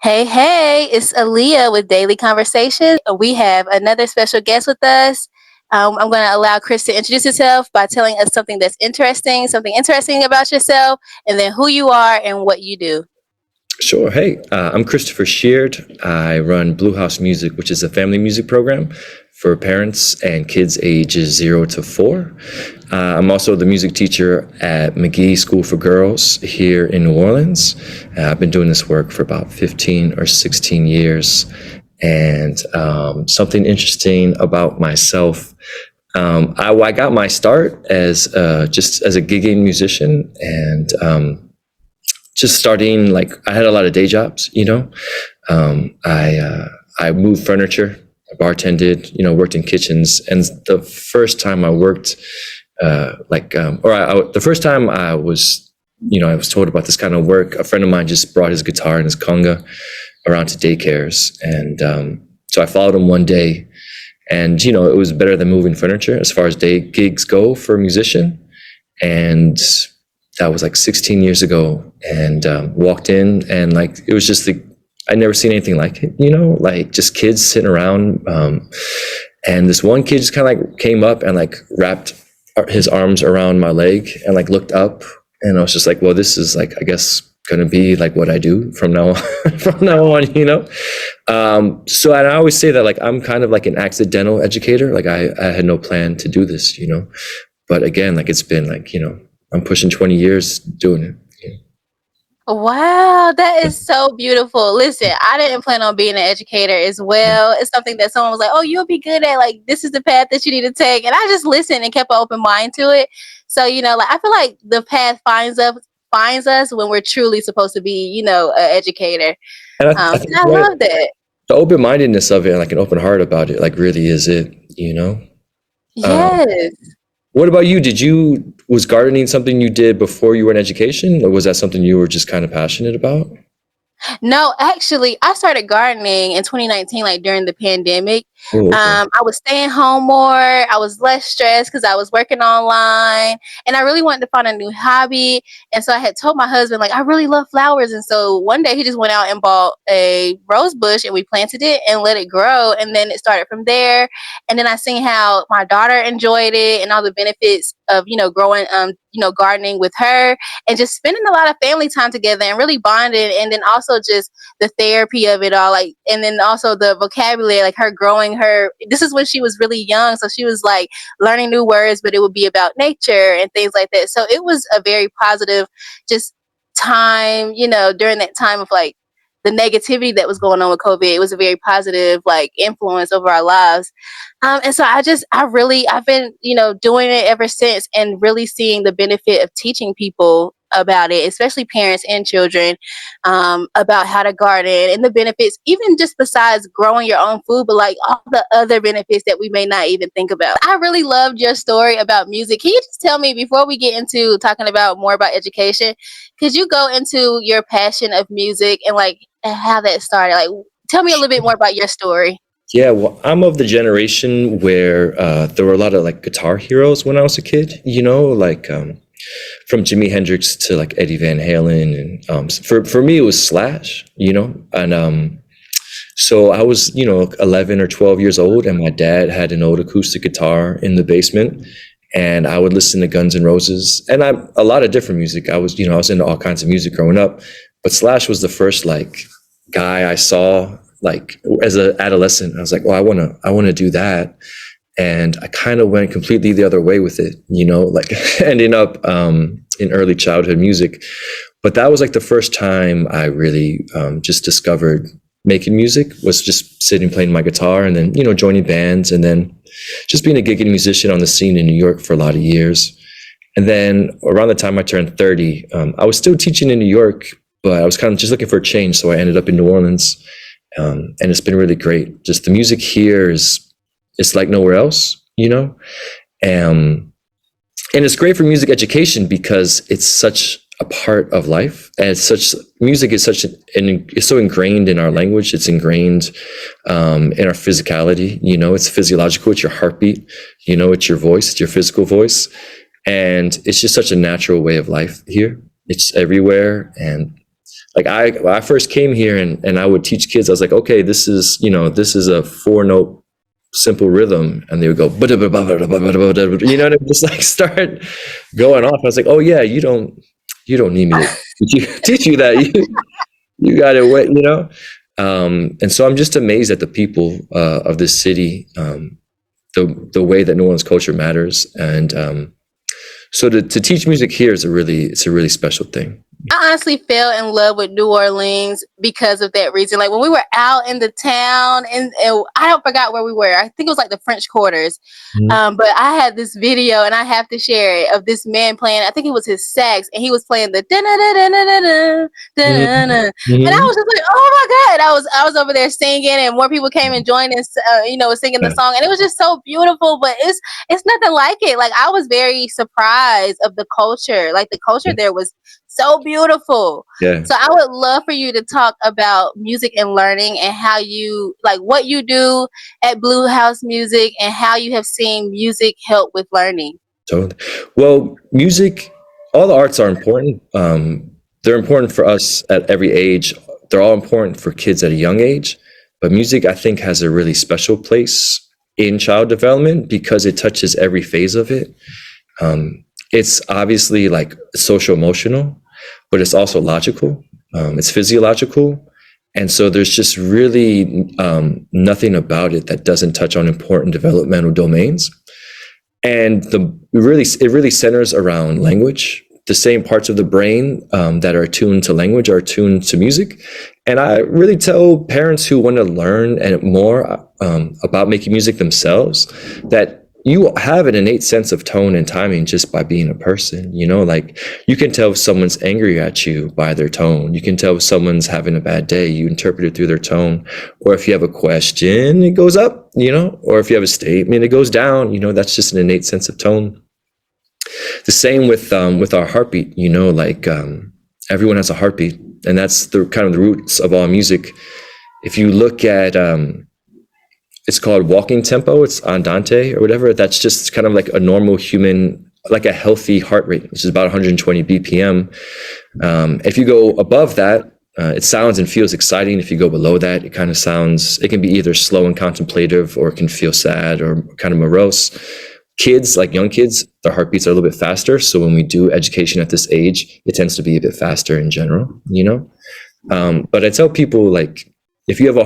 Hey, hey, it's Aliyah with Daley Conversations. We have another special guest with us. I'm going to allow Chris to introduce himself by telling us something interesting about yourself, and then who you are and what you do. Sure. Hey, I'm Christopher Sheard. I run Blue House Music, which is a family music program for parents and kids ages 0 to 4. I'm also the music teacher at McGee School for Girls here in New Orleans. I've been doing this work for about 15 or 16 years. And something interesting about myself, I got my start as just as a gigging musician, and just starting, like, I had a lot of day jobs, I moved furniture, I bartended, worked in kitchens. And the first time I worked, the first time I was, I was told about this kind of work, a friend of mine just brought his guitar and his conga around to daycares. And so I followed him one day, and, it was better than moving furniture as far as day gigs go for a musician. And that was like 16 years ago, and walked in, and like, it was just I'd never seen anything like it, like just kids sitting around. And this one kid just kind of like came up and like wrapped his arms around my leg and like looked up. And I was just like, well, this is like, I guess, going to be like what I do from now on, So, and I always say that, like, I'm kind of like an accidental educator. Like I had no plan to do this, but again, like, it's been like, I'm pushing 20 years doing it. Wow, that is so beautiful. Listen, I didn't plan on being an educator as well. It's something that someone was like, "Oh, you'll be good at, like, this is the path that you need to take." And I just listened and kept an open mind to it. So, like, I feel like the path finds us when we're truly supposed to be, an educator. And I And think I love that. the open-mindedness of it, and like an open heart about it, like, really is it, Um, Yes. what about you? Was gardening something you did before you were in education, or was that something you were just kind of passionate about? No, actually, I started gardening in 2019, like during the pandemic. Oh, okay. I was staying home more. I was less stressed because I was working online, and I really wanted to find a new hobby. And so I had told my husband, like, I really love flowers. And so one day he just went out and bought a rose bush, and we planted it and let it grow. And then it started from there. And then I seen how my daughter enjoyed it and all the benefits of, growing, gardening with her, and just spending a lot of family time together and really bonding. And then also just the therapy of it all, like, and then also the vocabulary, like her growing her, this is when she was really young, so she was like learning new words, but it would be about nature and things like that. So it was a very positive just time, during that time of like the negativity that was going on with COVID. It was a very positive like influence over our lives. And so I've been, doing it ever since, and really seeing the benefit of teaching people about it, especially parents and children, about how to garden and the benefits, even just besides growing your own food, but like all the other benefits that we may not even think about. I really loved your story about music. Can you just tell me, before we get into talking about more about education, could you go into your passion of music and like how that started? Like, tell me a little bit more about your story. Yeah, well, I'm of the generation where there were a lot of like guitar heroes when I was a kid, like from Jimi Hendrix to like Eddie Van Halen. And for me, it was Slash, and so I was, 11 or 12 years old, and my dad had an old acoustic guitar in the basement, and I would listen to Guns N' Roses and a lot of different music. I was into all kinds of music growing up, but Slash was the first like guy I saw like as an adolescent. I was like, well, I want to do that. And I kind of went completely the other way with it, like ending up in early childhood music. But that was like the first time I really just discovered making music, was just sitting playing my guitar, and then, joining bands, and then just being a gigging musician on the scene in New York for a lot of years. And then around the time I turned 30, I was still teaching in New York, but I was kind of just looking for a change. So I ended up in New Orleans. And it's been really great. Just the music here it's like nowhere else, and it's great for music education because it's such a part of life, and music is it's so ingrained in our language. It's ingrained in our physicality. It's physiological. It's your heartbeat. It's your voice. It's your physical voice, and it's just such a natural way of life here. It's everywhere, and Like when I first came here and I would teach kids, I was like, okay, this is, this is a 4-note simple rhythm, and they would go, you know, and it would just like start going off. I was like, oh yeah, you don't need me to teach you that. You got it, and so I'm just amazed at the people of this city, the way that New Orleans culture matters, and so to teach music here is it's a really special thing. I honestly fell in love with New Orleans because of that reason. Like when we were out in the town, and I don't forgot where we were. I think it was like the French Quarters. But I had this video, and I have to share it, of this man playing. I think it was his sax, and he was playing the da da da da da da da da, and I was just like, oh my god! I was over there singing, and more people came and joined us, singing the song, and it was just so beautiful. But it's nothing like it. Like I was very surprised of the culture. Like the culture there was so beautiful. Yeah. So I would love for you to talk about music and learning, and how you like what you do at Blue House Music, and how you have seen music help with learning. Totally. Well, music, all the arts are important. They're important for us at every age. They're all important for kids at a young age. But music, I think, has a really special place in child development because it touches every phase of it. It's obviously like social emotional, but it's also logical. It's physiological. And so there's just really nothing about it that doesn't touch on important developmental domains. And it really centers around language. The same parts of the brain that are attuned to language are attuned to music. And I really tell parents who want to learn and more about making music themselves that you have an innate sense of tone and timing just by being a person. Like you can tell if someone's angry at you by their tone. You can tell if someone's having a bad day. You interpret it through their tone. Or if you have a question, it goes up, or if you have a statement, it goes down. That's just an innate sense of tone. The same with our heartbeat, like everyone has a heartbeat, and that's the kind of the roots of all music. If you look at it's called walking tempo, it's andante or whatever. That's just kind of like a normal human, like a healthy heart rate, which is about 120 BPM. If you go above that, it sounds and feels exciting. If you go below that, it kind of sounds, it can be either slow and contemplative, or it can feel sad or kind of morose. Kids, like young kids, their heartbeats are a little bit faster. So when we do education at this age, it tends to be a bit faster in general, But I tell people, like, if you have a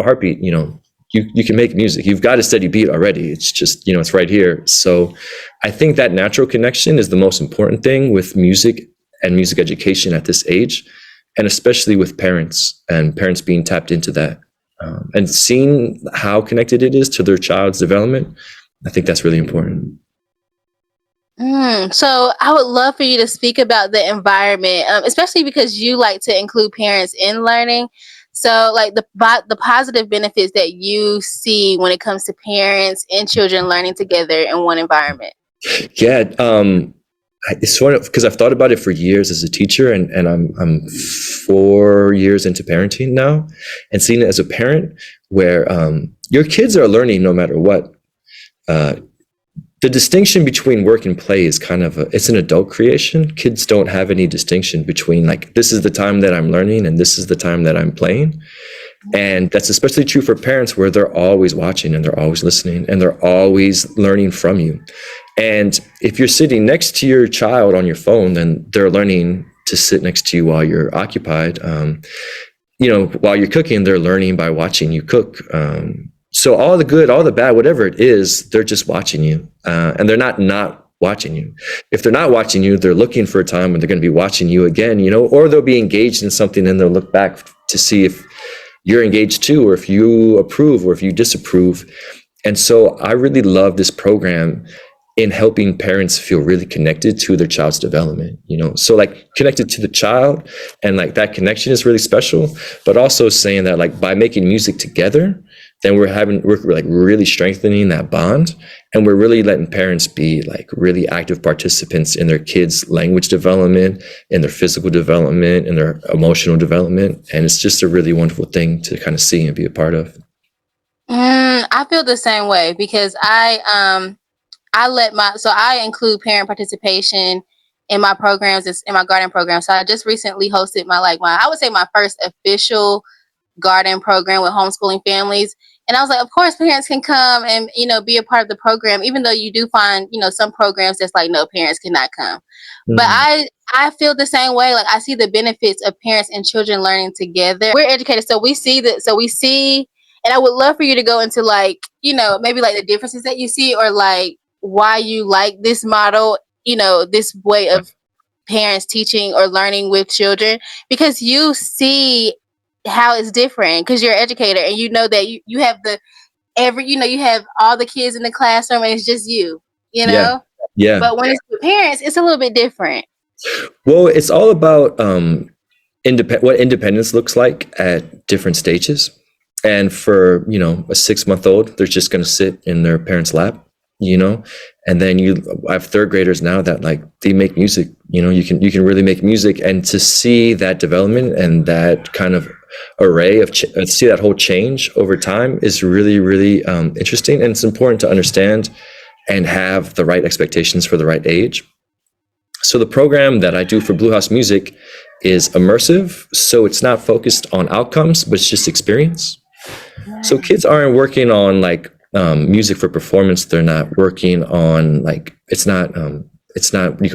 heartbeat, you can make music. You've got a steady beat already. It's just, it's right here. So I think that natural connection is the most important thing with music and music education at this age, and especially with parents and parents being tapped into that and seeing how connected it is to their child's development. I think that's really important. So I would love for you to speak about the environment, especially because you like to include parents in learning. So like the positive benefits that you see when it comes to parents and children learning together in one environment. Yeah. It's sort of because I've thought about it for years as a teacher, and I'm 4 years into parenting now, and seeing it as a parent where your kids are learning no matter what. The distinction between work and play is kind of it's an adult creation. Kids don't have any distinction between like, this is the time that I'm learning and this is the time that I'm playing. And that's especially true for parents, where they're always watching and they're always listening and they're always learning from you. And if you're sitting next to your child on your phone, then they're learning to sit next to you while you're occupied. While you're cooking, they're learning by watching you cook. So all the good, all the bad, whatever it is, they're just watching you, and they're not watching you. If they're not watching you, they're looking for a time when they're going to be watching you again, or they'll be engaged in something and they'll look back to see if you're engaged too, or if you approve or if you disapprove. And so I really love this program in helping parents feel really connected to their child's development, so like connected to the child, and like that connection is really special, but also saying that like by making music together, then we're like really strengthening that bond, and we're really letting parents be like really active participants in their kids' language development, in their physical development, in their emotional development. And it's just a really wonderful thing to kind of see and be a part of. I feel the same way because I include parent participation in my programs, in my garden program. So I just recently hosted I would say my first official garden program with homeschooling families. And I was like, of course, parents can come and, be a part of the program, even though you do find, some programs that's like, no, parents cannot come. But I feel the same way. Like, I see the benefits of parents and children learning together. We're educated, so we see that. So we see, and I would love for you to go into like, maybe like the differences that you see, or like why you like this model, this way of parents teaching or learning with children, because you see how it's different, because you're an educator and you know that you have you have all the kids in the classroom and it's just Yeah. Yeah. but when it's with parents, it's a little bit different. Well, it's all about what independence looks like at different stages. And for, a 6-month-old, they're just going to sit in their parents' lap, and then I have third graders now that like they make music, you can really make music, and to see that development and that kind of array of see that whole change over time is really, really interesting. And it's important to understand and have the right expectations for the right age. So the program that I do for Blue House Music is immersive. So it's not focused on outcomes, but it's just experience. So kids aren't working on like music for performance. They're not working on like, it's not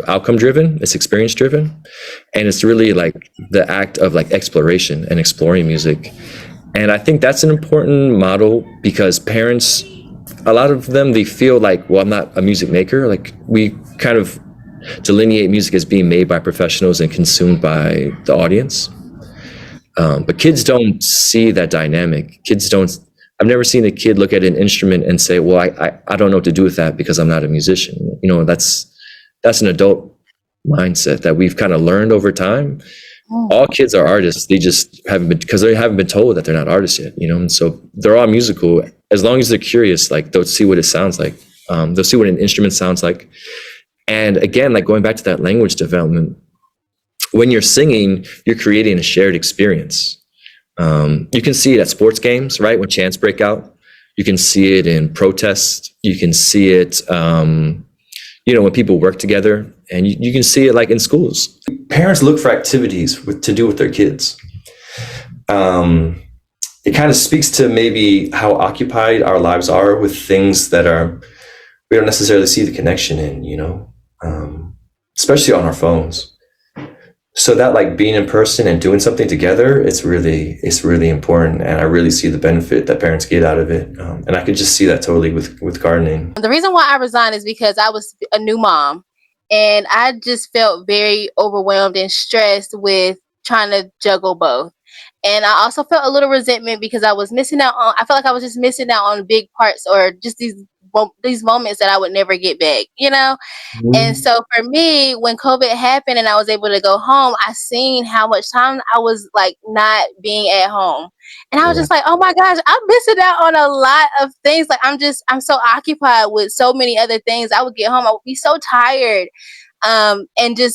outcome driven, it's experience driven. And it's really like the act of like exploration and exploring music. And I think that's an important model, because parents, a lot of them, they feel like, well, I'm not a music maker. Like, we kind of delineate music as being made by professionals and consumed by the audience. But kids don't see that dynamic. I've never seen a kid look at an instrument and say, well, I don't know what to do with that because I'm not a musician. That's an adult mindset that we've kind of learned over time. All kids are artists. They just haven't been told that they're not artists yet, and so they're all musical. As long as they're curious, like, they'll see what it sounds like. They'll see what an instrument sounds like. And again, like, going back to that language development, when you're singing, you're creating a shared experience. You can see it at sports games, right? When chants break out, you can see it in protests. You can see it, when people work together, and you can see it like in schools. Parents look for activities to do with their kids. It kind of speaks to maybe how occupied our lives are with things that we don't necessarily see the connection in, especially on our phones. So that, like, being in person and doing something together, it's really important. And I really see the benefit that parents get out of it. And I could just see that totally with gardening. The reason why I resigned is because I was a new mom, and I just felt very overwhelmed and stressed with trying to juggle both. And I also felt a little resentment because I felt like I was just missing out on big parts, or just these moments that I would never get back, And so for me, when COVID happened and I was able to go home, I seen how much time I was like not being at home. And I was just like, oh my gosh, I'm missing out on a lot of things. Like, I'm so occupied with so many other things. I would get home, I would be so tired. And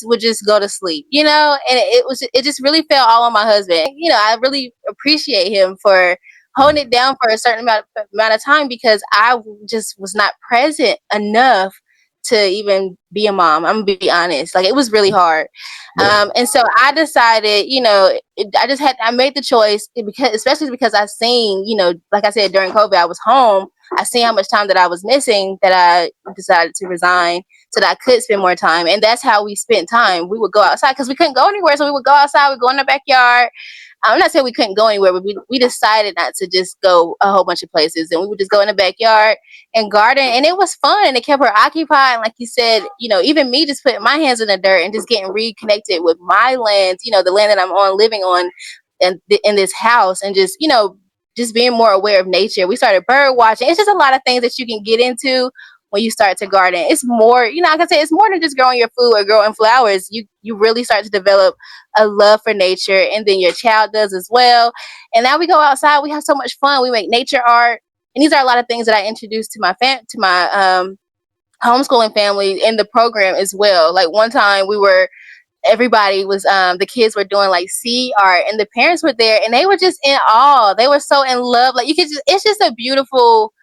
would just go to sleep, and it just really fell all on my husband. I really appreciate him for holding it down for a certain amount of time, because I just was not present enough to even be a mom. I'm gonna be honest. Like, it was really hard. And so I decided, I made the choice, especially because I seen, like I said, during COVID, I was home. I seen how much time that I was missing, that I decided to resign so that I could spend more time. And that's how we spent time. We would go outside because we couldn't go anywhere. So we would go outside, we'd go in the backyard. I'm not saying we couldn't go anywhere, but we decided not to just go a whole bunch of places. And we would just go in the backyard and garden. And it was fun. And it kept her occupied. And like you said, even me just putting my hands in the dirt and just getting reconnected with my land, the land that I'm living on in this house, and just being more aware of nature. We started bird watching. It's just a lot of things that you can get into when you start to garden. It's more, like I said, it's more than just growing your food or growing flowers. You really start to develop a love for nature, and then your child does as well. And now we go outside. We have so much fun. We make nature art, and these are a lot of things that I introduced to my homeschooling family in the program as well. Like, one time everybody was the kids were doing like sea art, and the parents were there, and they were just in awe. They were so in love. Like, it's just a beautiful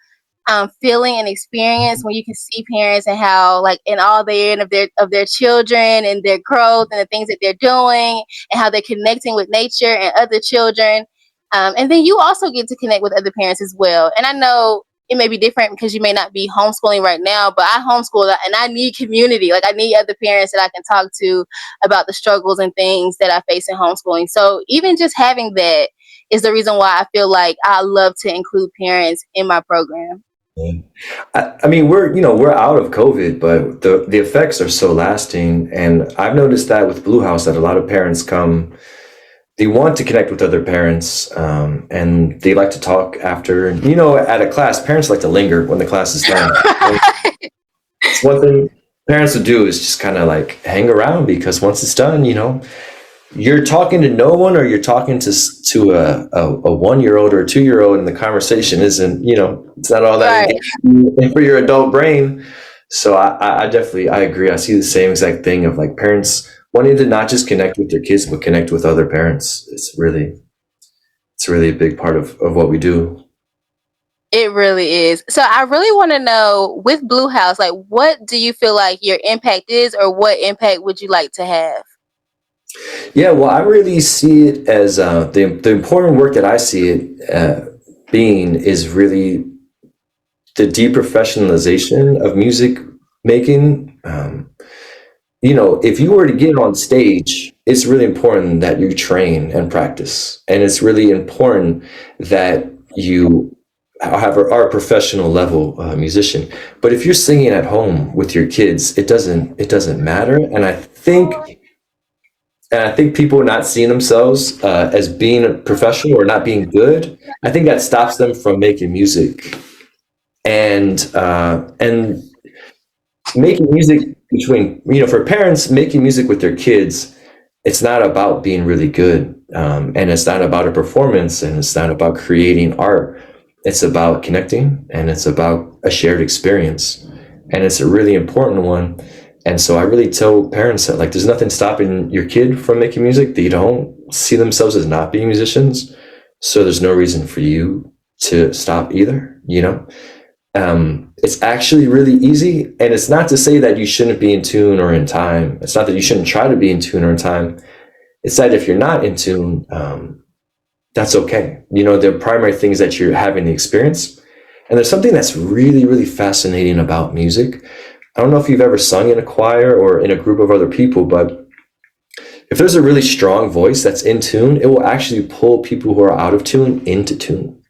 feeling and experience when you can see parents and how, like, in all the end of their children and their growth and the things that they're doing and how they're connecting with nature and other children. And then you also get to connect with other parents as well. And I know it may be different because you may not be homeschooling right now, but I homeschool and I need community. Like, I need other parents that I can talk to about the struggles and things that I face in homeschooling. So even just having that is the reason why I feel like I love to include parents in my program. Yeah. I mean, we're out of COVID, but the effects are so lasting. And I've noticed that with Blue House that a lot of parents come, they want to connect with other parents, and they like to talk after. And, at a class, parents like to linger when the class is done. It's one thing parents would do is just kind of like hang around, because once it's done, you're talking to no one, or you're talking to a 1-year-old or a 2-year-old, and the conversation isn't, it's not all that Right. engaging for your adult brain. So I definitely, I agree. I see the same exact thing of like parents wanting to not just connect with their kids, but connect with other parents. It's really a big part of what we do. It really is. So I really want to know, with Blue House, like, what do you feel like your impact is, or what impact would you like to have? Yeah, well, I really see it as the important work that I see it being is really the deprofessionalization of music making. If you were to get on stage, it's really important that you train and practice, and it's really important that you are a professional level musician. But if you're singing at home with your kids, it doesn't matter. And I think people not seeing themselves as being a professional or not being good, I think that stops them from making music. And making music between, for parents, making music with their kids, it's not about being really good, and it's not about a performance, and it's not about creating art. It's about connecting, and it's about a shared experience, and it's a really important one. And so I really tell parents that, like, there's nothing stopping your kid from making music. They don't see themselves as not being musicians, so there's no reason for you to stop either. It's actually really easy, and it's not to say that you shouldn't be in tune or in time. It's not that you shouldn't try to be in tune or in time. It's that if you're not in tune, that's okay. The primary thing is that you're having the experience. And there's something that's really, really fascinating about music. I don't know if you've ever sung in a choir or in a group of other people, but if there's a really strong voice that's in tune, it will actually pull people who are out of tune into tune.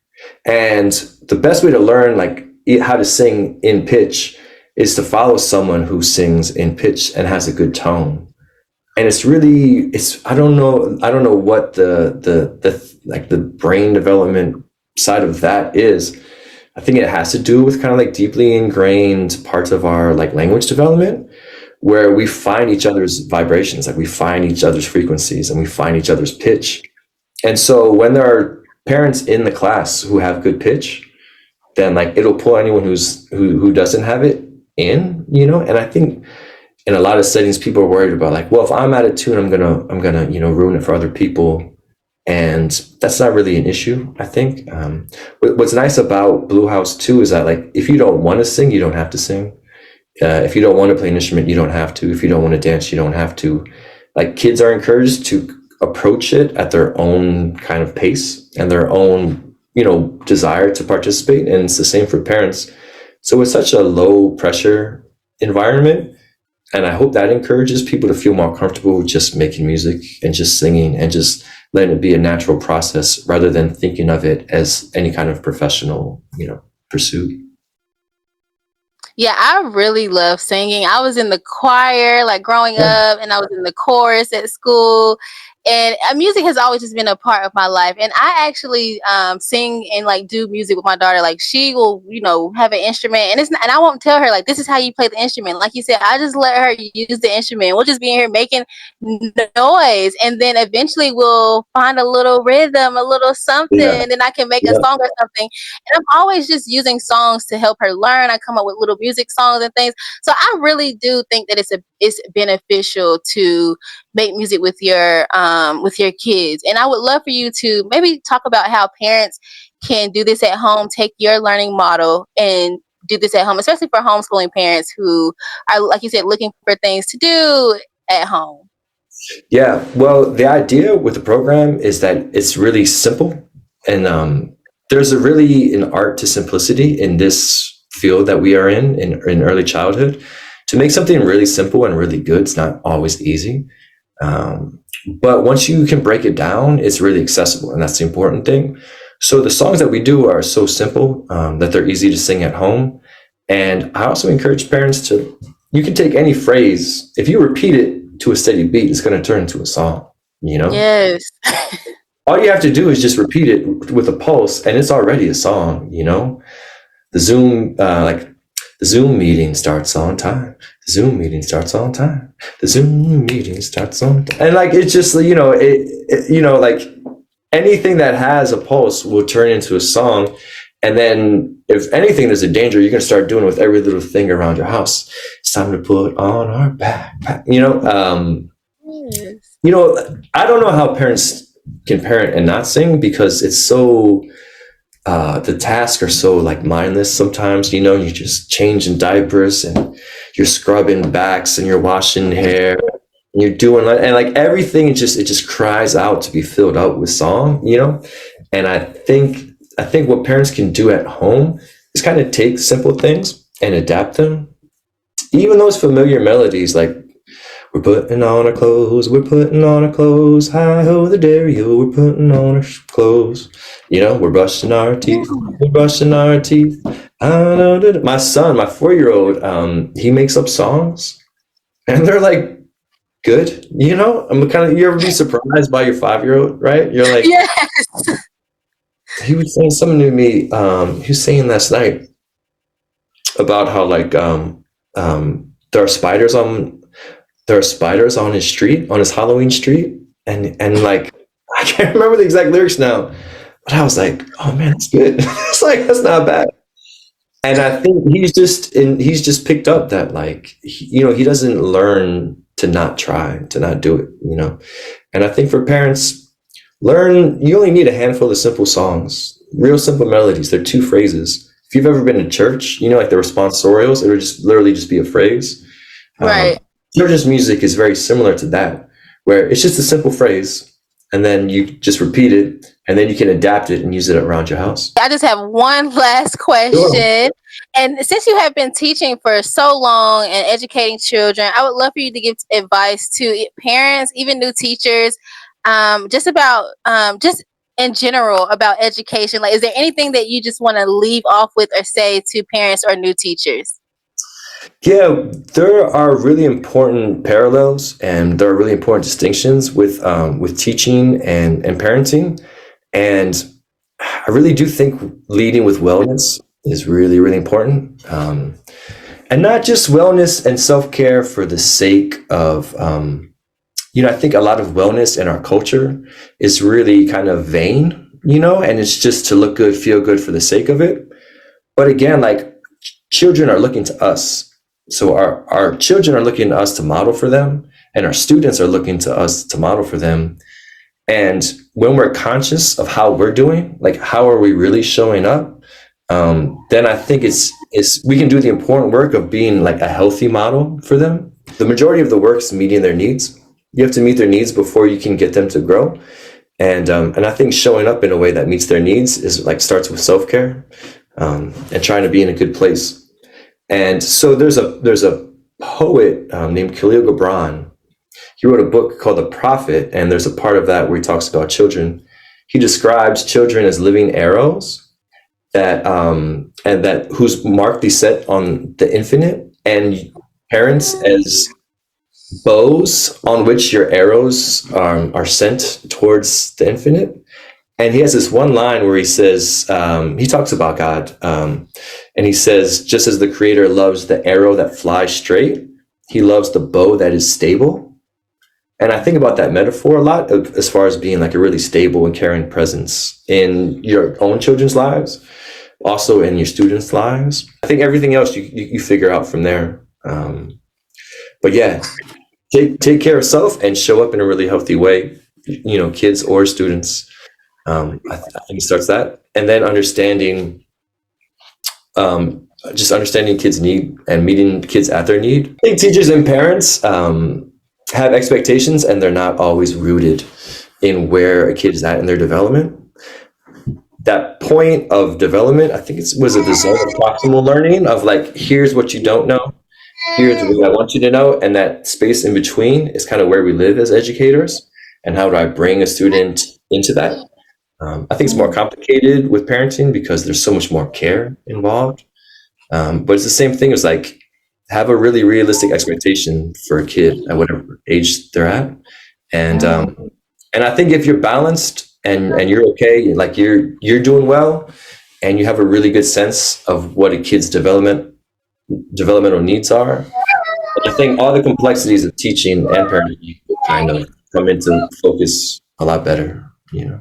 And the best way to learn, like, how to sing in pitch is to follow someone who sings in pitch and has a good tone. And I don't know what the brain development side of that is. I think it has to do with kind of like deeply ingrained parts of our like language development, where we find each other's vibrations, like we find each other's frequencies, and we find each other's pitch. And so when there are parents in the class who have good pitch, then like it'll pull anyone who doesn't have it in, and I think in a lot of settings people are worried about, like, well, if I'm out of tune, I'm gonna ruin it for other people. And that's not really an issue, I think. What's nice about Blue House too is that, like, if you don't want to sing, you don't have to sing. If you don't want to play an instrument, you don't have to. If you don't want to dance, you don't have to. Like, kids are encouraged to approach it at their own kind of pace and their own desire to participate, and it's the same for parents. So it's such a low pressure environment, and I hope that encourages people to feel more comfortable with just making music and just singing and just letting it be a natural process, rather than thinking of it as any kind of professional pursuit. Yeah, I really love singing. I was in the choir, like, growing up, and I was in the chorus at school. And music has always just been a part of my life. And I actually sing and like do music with my daughter. Like, she will, have an instrument, and and I won't tell her like this is how you play the instrument. Like you said, I just let her use the instrument. We'll just be in here making noise, and then eventually we'll find a little rhythm, a little something, Yeah. and then I can make a Yeah. song or something. And I'm always just using songs to help her learn. I come up with little music songs and things. So I really do think that it's beneficial to make music with your kids. And I would love for you to maybe talk about how parents can do this at home, take your learning model and do this at home, especially for homeschooling parents who are, like you said, looking for things to do at home. Yeah, well, the idea with the program is that it's really simple, and there's a really an art to simplicity in this field that we are in early childhood. To make something really simple and really good, it's not always easy. But once you can break it down, it's really accessible, and that's the important thing. So the songs that we do are so simple that they're easy to sing at home. And I also encourage parents to, you can take any phrase, if you repeat it to a steady beat, it's going to turn into a song, you know? Yes. All you have to do is just repeat it with a pulse, and it's already a song, you know? The Zoom meeting starts on time. The Zoom meeting starts on time. The Zoom meeting starts on time. And like, it's just, you know, like anything that has a pulse will turn into a song. And then if anything, there's a danger, you're going to start doing it with every little thing around your house. It's time to put on our backpack, you know? Yes. You know, I don't know how parents can parent and not sing, because it's so, the tasks are so like mindless sometimes, you know, you're just changing diapers and you're scrubbing backs and you're washing hair and you're doing, and like everything, it just cries out to be filled up with song, you know? And I think what parents can do at home is kind of take simple things and adapt them. Even those familiar melodies, like we're putting on our clothes, we're putting on our clothes, hi-ho the dairy-o, we're putting on our clothes. You know, we're brushing our teeth, we're brushing our teeth. My son, my 4-year-old, he makes up songs and they're like good, you know? You ever be surprised by your 5-year-old, right? You're like, Yes. he was saying something to me, he was saying last night about how like, there are spiders on his street, on his Halloween street, and like I can't remember the exact lyrics now, but I was like, oh man, that's good. It's like, that's not bad. And I think he's just picked up that, like, you know, he doesn't learn to not try, to not do it, you know. And I think for parents, you only need a handful of simple songs, real simple melodies. They're 2 phrases. If you've ever been to church, you know, like the responsorials, it would just literally just be a phrase. Right. Children's music is very similar to that, where it's just a simple phrase, and then you just repeat it, and then you can adapt it and use it around your house. I just have one last question. Sure. And since you have been teaching for so long and educating children, I would love for you to give advice to parents, even new teachers, just in general about education. Like, is there anything that you just want to leave off with or say to parents or new teachers? Yeah, there are really important parallels and there are really important distinctions with teaching and parenting. And I really do think leading with wellness is really, really important. And not just wellness and self-care for the sake of, you know, I think a lot of wellness in our culture is really kind of vain, you know, and it's just to look good, feel good for the sake of it. But again, like, children are looking to us. So our children are looking to us to model for them, and our students are looking to us to model for them. And when we're conscious of how we're doing, like how are we really showing up, then I think we can do the important work of being like a healthy model for them. The majority of the work is meeting their needs. You have to meet their needs before you can get them to grow. And I think showing up in a way that meets their needs is like starts with self-care, and trying to be in a good place. And so there's a poet named Khalil Gibran. He wrote a book called The Prophet, and there's a part of that where he talks about children. He describes children as living arrows that whose mark they set on the infinite, and parents as bows on which your arrows are sent towards the infinite. And he has this one line where he says, he talks about God, and he says, just as the Creator loves the arrow that flies straight, he loves the bow that is stable. And I think about that metaphor a lot as far as being like a really stable and caring presence in your own children's lives, also in your students' lives. I think everything else you figure out from there. But yeah, take care of self and show up in a really healthy way. You know, kids or students. I think it starts that, and then understanding, just understanding kids' need and meeting kids at their need. I think teachers and parents have expectations, and they're not always rooted in where a kid is at in their development. That point of development, I think was the zone of proximal learning of like, here's what you don't know, here's what I want you to know, and that space in between is kind of where we live as educators. And how do I bring a student into that? I think it's more complicated with parenting because there's so much more care involved. But it's the same thing as like, have a really realistic expectation for a kid at whatever age they're at. And I think if you're balanced and you're okay, like you're doing well, and you have a really good sense of what a kid's developmental needs are, I think all the complexities of teaching and parenting kind of come into focus a lot better, you know.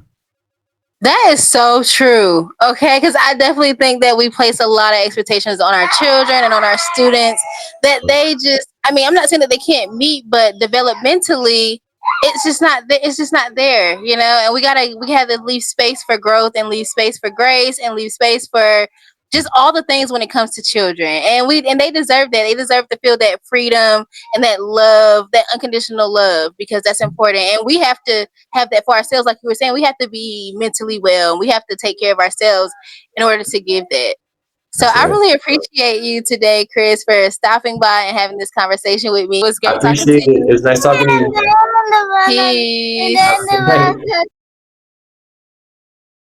That is so true. Okay, because I definitely think that we place a lot of expectations on our children and on our students that they just, I mean, I'm not saying that they can't meet, but developmentally, it's just not there, you know. And we have to leave space for growth and leave space for grace and leave space for just all the things when it comes to children. And they deserve that. They deserve to feel that freedom and that love, that unconditional love, because that's important. And we have to have that for ourselves. Like you were saying, we have to be mentally well. We have to take care of ourselves in order to give that. So I really appreciate you today, Chris, for stopping by and having this conversation with me. It was I great talking to appreciate it. you. It was nice talking to you. Peace.